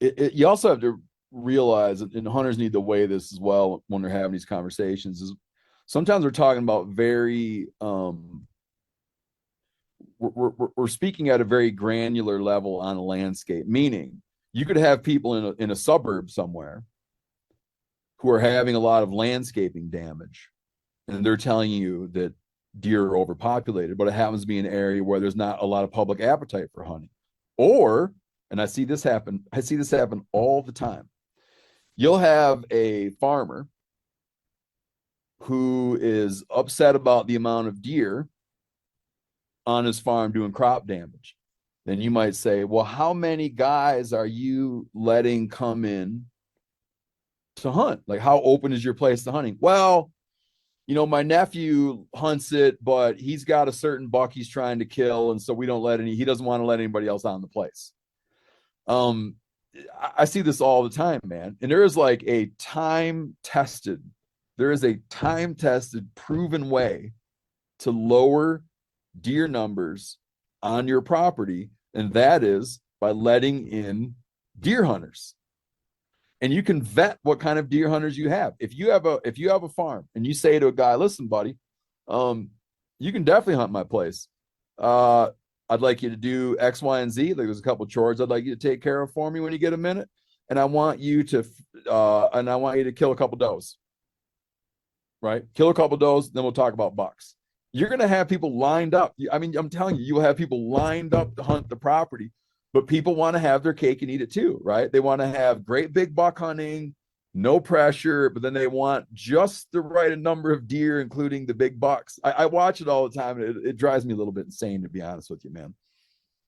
You also have to realize, and hunters need to weigh this as well when they're having these conversations, is sometimes we're talking about very we're speaking at a very granular level on a landscape, meaning you could have people in a suburb somewhere who are having a lot of landscaping damage, and they're telling you that deer are overpopulated, but it happens to be an area where there's not a lot of public appetite for hunting. Or, and I see this happen all the time. You'll have a farmer who is upset about the amount of deer on his farm doing crop damage. Then you might say, well, how many guys are you letting come in to hunt? Like, how open is your place to hunting? Well, my nephew hunts it, but he's got a certain buck he's trying to kill. And so he doesn't want to let anybody else on the place. Um, I see this all the time, man. And there is a time tested, proven way to lower deer numbers on your property. And that is by letting in deer hunters. And you can vet what kind of deer hunters you have. If you have a farm and you say to a guy, listen, buddy, you can definitely hunt my place. Uh, I'd like you to do X, Y, and Z. Like, there's a couple of chores I'd like you to take care of for me when you get a minute. And I want you to kill a couple does. Right? Kill a couple does, then we'll talk about bucks. You're gonna have people lined up. I mean, I'm telling you, you will have people lined up to hunt the property, but people want to have their cake and eat it too, right? They want to have great big buck hunting, no pressure, but then they want just the right number of deer, including the big bucks. I watch it all the time, and it drives me a little bit insane, to be honest with you, man.